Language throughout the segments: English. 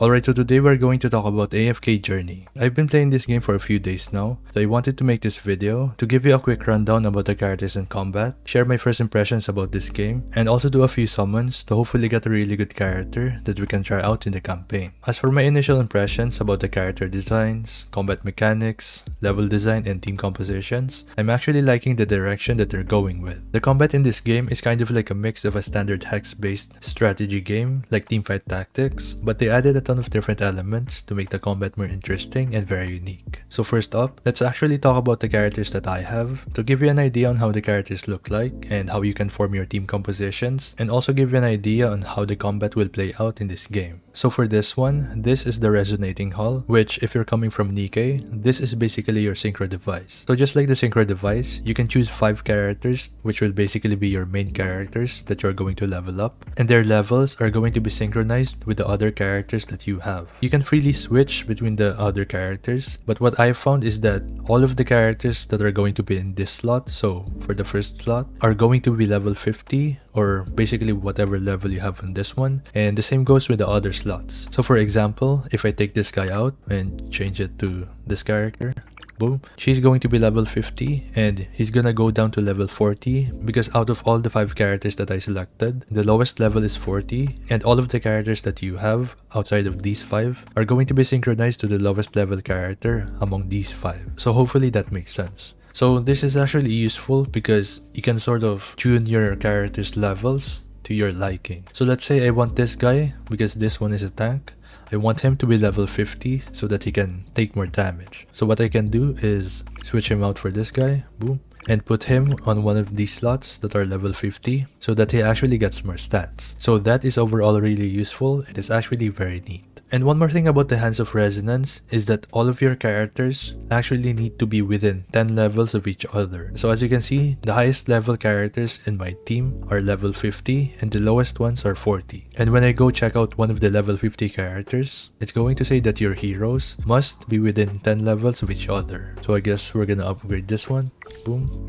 Alright, so today we're going to talk about AFK Journey. I've been playing this game for a few days now, so I wanted to make this video to give you a quick rundown about the characters and combat, share my first impressions about this game, and also do a few summons to hopefully get a really good character that we can try out in the campaign. As for my initial impressions about the character designs, combat mechanics, level design, and team compositions, I'm actually liking the direction that they're going with. The combat in this game is kind of like a mix of a standard hex-based strategy game like Teamfight Tactics, but they added a ton of different elements to make the combat more interesting and very unique. So first up, let's actually talk about the characters that I have to give you an idea on how the characters look like and how you can form your team compositions, and also give you an idea on how the combat will play out in this game. So for this one, this is the resonating hull, which if you're coming from Nikkei, this is basically your synchro device. So just like the synchro device, you can choose 5 characters, which will basically be your main characters that you're going to level up, and their levels are going to be synchronized with the other characters that you have. You can freely switch between the other characters, but what I found is that all of the characters that are going to be in this slot, so for the first slot, are going to be level 50, or basically whatever level you have on this one, and the same goes with the other slots. So for example, if I take this guy out and change it to this character, boom, she's going to be level 50 and he's gonna go down to level 40 because out of all the 5 characters that I selected, the lowest level is 40, and all of the characters that you have outside of these 5 are going to be synchronized to the lowest level character among these 5. So hopefully that makes sense. So this is actually useful because you can sort of tune your character's levels to your liking. So let's say I want this guy because this one is a tank. I want him to be level 50 so that he can take more damage. So what I can do is switch him out for this guy, boom, and put him on one of these slots that are level 50 so that he actually gets more stats. So that is overall really useful. It is actually very neat. And one more thing about the Hands of Resonance is that all of your characters actually need to be within 10 levels of each other. So as you can see, the highest level characters in my team are level 50 and the lowest ones are 40. And when I go check out one of the level 50 characters, it's going to say that your heroes must be within 10 levels of each other. So I guess we're gonna upgrade this one. Boom.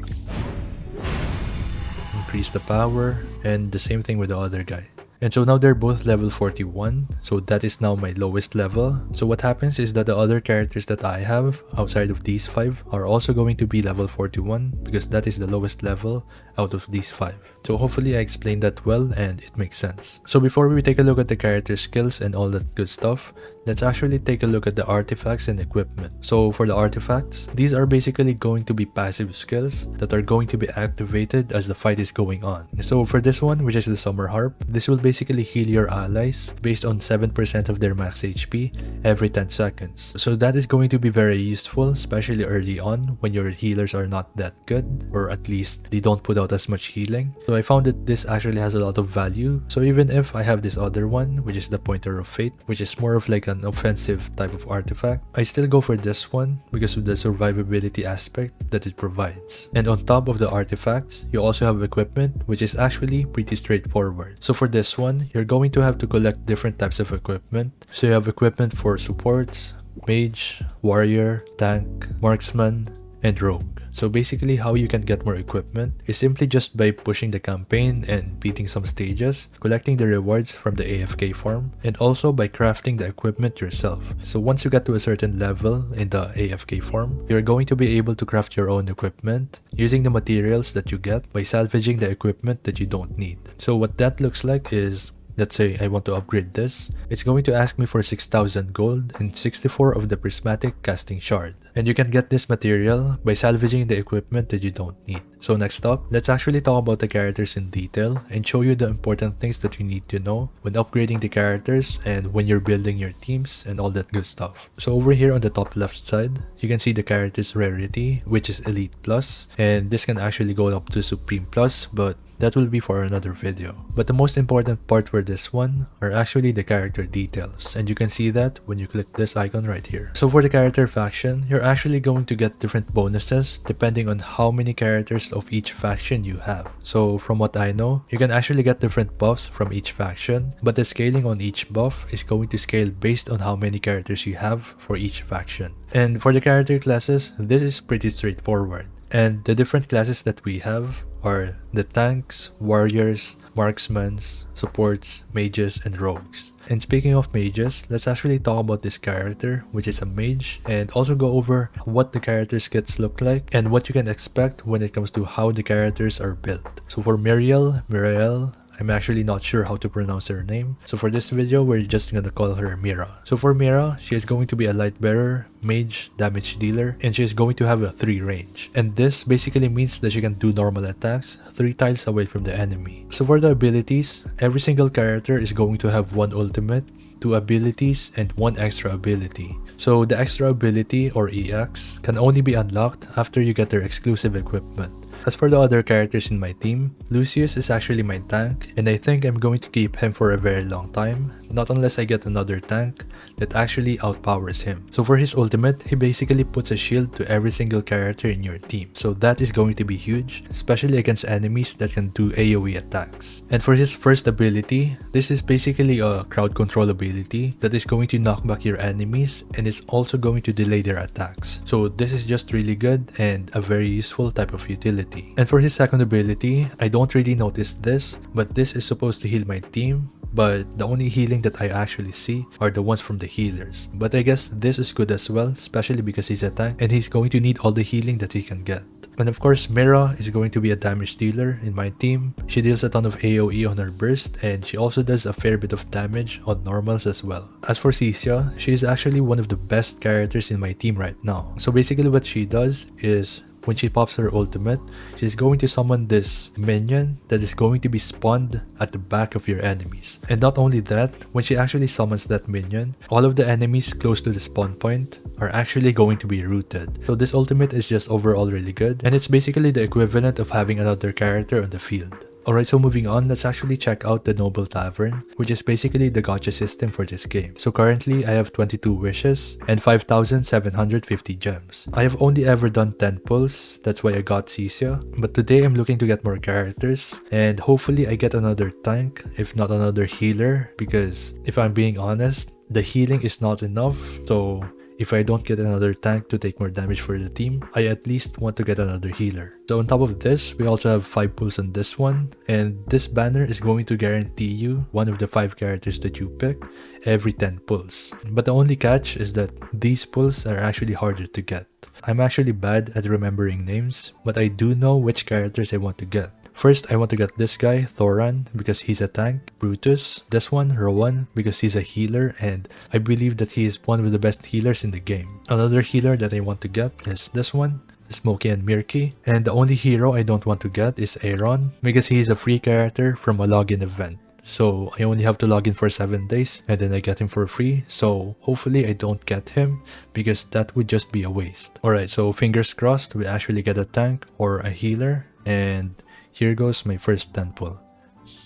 Increase the power, and the same thing with the other guy. And so now they're both level 41, so that is now my lowest level. So what happens is that the other characters that I have outside of these 5 are also going to be level 41 because that is the lowest level out of these 5. So hopefully I explained that well and it makes sense. So before we take a look at the character skills and all that good stuff, let's actually take a look at the artifacts and equipment. So for the artifacts, these are basically going to be passive skills that are going to be activated as the fight is going on. So for this one, which is the Summer Harp, this will basically heal your allies based on 7% of their max HP every 10 seconds. So that is going to be very useful, especially early on when your healers are not that good, or at least they don't put out as much healing. So I found that this actually has a lot of value. So even if I have this other one, which is the Pointer of Fate, which is more of like an offensive type of artifact, I still go for this one because of the survivability aspect that it provides. And on top of the artifacts, you also have equipment, which is actually pretty straightforward. So for this one, you're going to have to collect different types of equipment. So you have equipment for supports, mage, warrior, tank, marksman, and rogue. So basically how you can get more equipment is simply just by pushing the campaign and beating some stages, collecting the rewards from the AFK farm, and also by crafting the equipment yourself. So once you get to a certain level in the AFK farm, you're going to be able to craft your own equipment using the materials that you get by salvaging the equipment that you don't need. So what that looks like is, let's say I want to upgrade this, it's going to ask me for 6,000 gold and 64 of the prismatic casting shard. And you can get this material by salvaging the equipment that you don't need. So next up, let's actually talk about the characters in detail and show you the important things that you need to know when upgrading the characters and when you're building your teams and all that good stuff. So over here on the top left side, you can see the character's rarity, which is Elite Plus, and this can actually go up to Supreme Plus, but that will be for another video. But the most important part for this one are actually the character details, and you can see that when you click this icon right here. So for the character faction, you're actually going to get different bonuses depending on how many characters of each faction you have. So from what I know, you can actually get different buffs from each faction, but the scaling on each buff is going to scale based on how many characters you have for each faction. And for the character classes, this is pretty straightforward. And the different classes that we have are the tanks, warriors, marksmen, supports, mages, and rogues. And speaking of mages, let's actually talk about this character, which is a mage, and also go over what the character's kits look like and what you can expect when it comes to how the characters are built. So for Miriel, I'm actually not sure how to pronounce her name. So for this video, we're just gonna call her Mira. So for Mira, she is going to be a light bearer, mage, damage dealer, and she is going to have a 3 range. And this basically means that she can do normal attacks 3 tiles away from the enemy. So for the abilities, every single character is going to have 1 ultimate, 2 abilities, and 1 extra ability. So the extra ability, or EX, can only be unlocked after you get their exclusive equipment. As for the other characters in my team, Lucius is actually my tank, and I think I'm going to keep him for a very long time, not unless I get another tank that actually outpowers him. So for his ultimate, he basically puts a shield to every single character in your team. So that is going to be huge, especially against enemies that can do AoE attacks. And for his first ability, this is basically a crowd control ability that is going to knock back your enemies, and it's also going to delay their attacks. So this is just really good and a very useful type of utility. And for his second ability, I don't really notice this, but this is supposed to heal my team, but the only healing that I actually see are the ones from the healers. But I guess this is good as well, especially because he's a tank and he's going to need all the healing that he can get. And of course, Mira is going to be a damage dealer in my team. She deals a ton of AoE on her burst, and she also does a fair bit of damage on normals as well. As for Cicia, she is actually one of the best characters in my team right now. So basically what she does is, when she pops her ultimate, she's going to summon this minion that is going to be spawned at the back of your enemies. And not only that, when she actually summons that minion, all of the enemies close to the spawn point are actually going to be rooted. So this ultimate is just overall really good, and it's basically the equivalent of having another character on the field. Alright, so moving on, let's actually check out the Noble Tavern, which is basically the gacha system for this game. So currently, I have 22 wishes and 5,750 gems. I have only ever done 10 pulls, that's why I got Cicia, but today I'm looking to get more characters, and hopefully I get another tank, if not another healer, because if I'm being honest, the healing is not enough, so if I don't get another tank to take more damage for the team, I at least want to get another healer. So on top of this, we also have 5 pulls on this one, and this banner is going to guarantee you one of the 5 characters that you pick every 10 pulls. But the only catch is that these pulls are actually harder to get. I'm actually bad at remembering names, but I do know which characters I want to get. First, I want to get this guy, Thoran, because he's a tank. Brutus, this one, Rowan, because he's a healer, and I believe that he is one of the best healers in the game. Another healer that I want to get is this one, Smokey and Mirky. And the only hero I don't want to get is Aaron, because he is a free character from a login event. So I only have to log in for 7 days and then I get him for free. So hopefully I don't get him, because that would just be a waste. Alright, so fingers crossed we actually get a tank or a healer, and here goes my first 10 pull.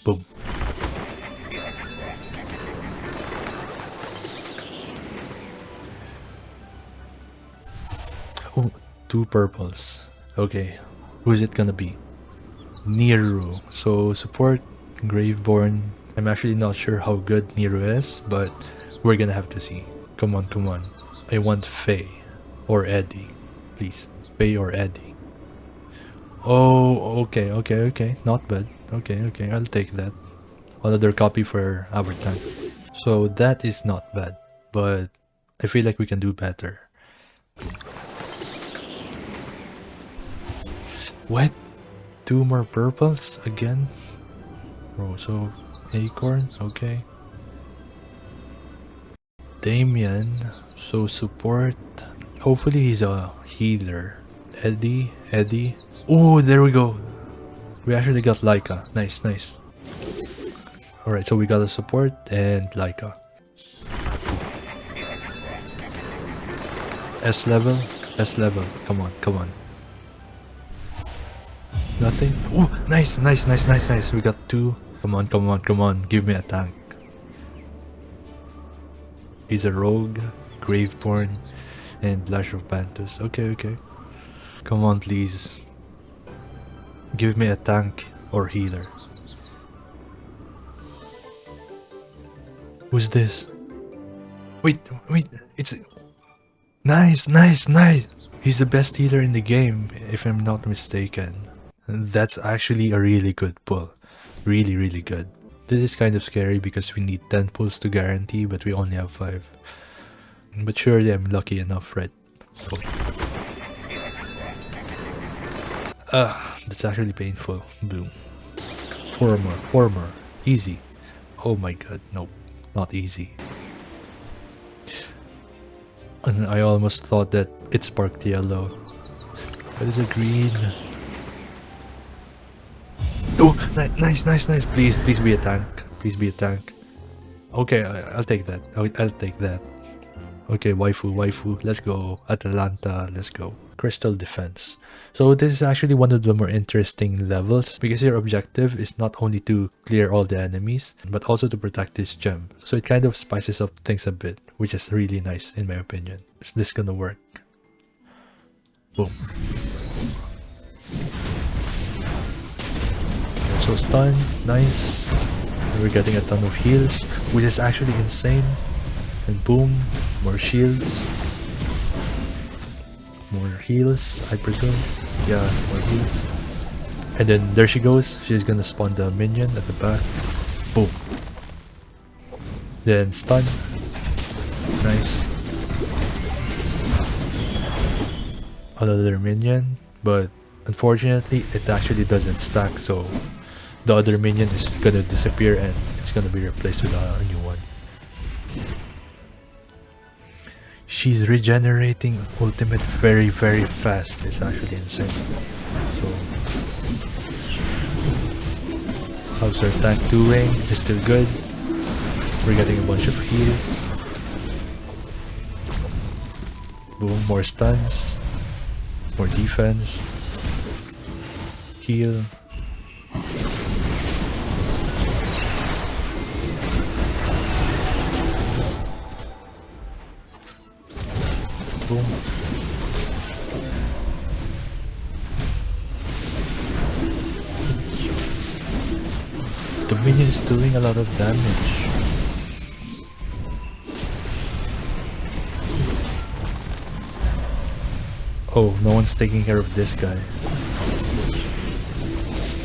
Boom. Oh, 2 purples. Okay, who's it gonna be? Niru. So support, Graveborn. I'm actually not sure how good Niru is, but we're gonna have to see. Come on, come on. I want Faye or Eddie. Please, Faye or Eddie. Oh, okay. Not bad. Okay, I'll take that. Another copy for our tank. So that is not bad, but I feel like we can do better. What? 2 more purples again? Bro, so Acorn, okay. Damien, so support. Hopefully he's a healer. Eddie. Oh, there we go. We actually got Laika. Nice. Alright, so we got a support and Laika. S level. Come on. Nothing. Oh, nice. We got 2. Come on. Give me a tank. He's a rogue, Graveborn, and Lash of Panthers. Okay. Come on, please. Give me a tank or healer. Who's this? Wait, it's... Nice. He's the best healer in the game, if I'm not mistaken. And that's actually a really good pull. Really, really good. This is kind of scary because we need 10 pulls to guarantee, but we only have 5. But surely I'm lucky enough, right? Oh. That's actually painful. Boom. 4 more, 4 more. Easy. Oh my god, nope. Not easy. And I almost thought that it sparked yellow. But it's a green. Oh, nice, nice, nice. Please, please be a tank. Please be a tank. Okay, I'll take that. I'll take that. Okay, waifu, waifu. Let's go. Atalanta, let's go. Crystal defense. So this is actually one of the more interesting levels because your objective is not only to clear all the enemies, but also to protect this gem. So it kind of spices up things a bit, which is really nice in my opinion. Is this gonna work? Boom. Also stun, nice. And we're getting a ton of heals, which is actually insane. And boom, more shields. More heals, I presume. Yeah, more heals. And then there she goes. She's gonna spawn the minion at the back. Boom. Then stun. Nice. Another minion, but unfortunately it actually doesn't stack, so the other minion is gonna disappear and it's gonna be replaced with a new one. She's regenerating ultimate very, very fast. It's actually insane. So, how's our tank doing? It's still good. We're getting a bunch of heals. Boom, more stuns. More defense. Heal. Boom. The minion is doing a lot of damage. Oh, no one's taking care of this guy.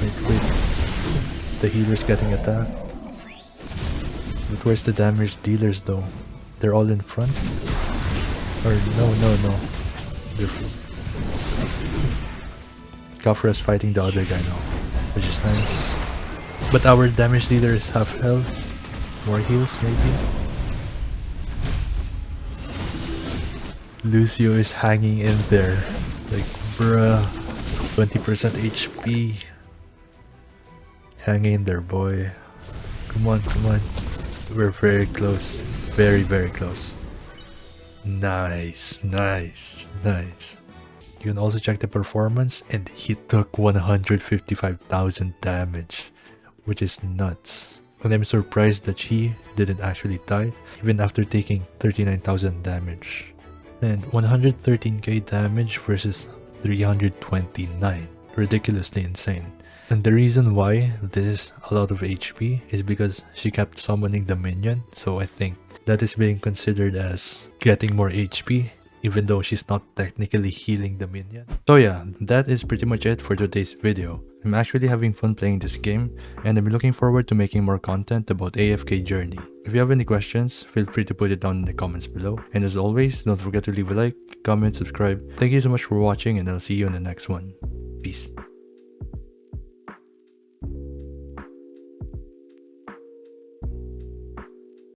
Wait. The healer's getting attacked. But where's the damage dealers though? They're all in front? Or no. Kafra's fighting the other guy now, which is nice. But our damage dealer is half health. More heals maybe? Lucio is hanging in there. Like, bruh. 20% HP. Hang in there, boy. Come on, come on. We're very close. Very, very close. Nice, nice, nice. You can also check the performance, and he took 155,000 damage, which is nuts. And I'm surprised that she didn't actually die, even after taking 39,000 damage. And 113k damage versus 329. Ridiculously insane. And the reason why this is a lot of HP is because she kept summoning the minion, so I think that is being considered as getting more HP, even though she's not technically healing the minion. So yeah, that is pretty much it for today's video. I'm actually having fun playing this game, and I'm looking forward to making more content about AFK Journey. If you have any questions, feel free to put it down in the comments below. And as always, don't forget to leave a like, comment, subscribe. Thank you so much for watching, and I'll see you in the next one. Peace.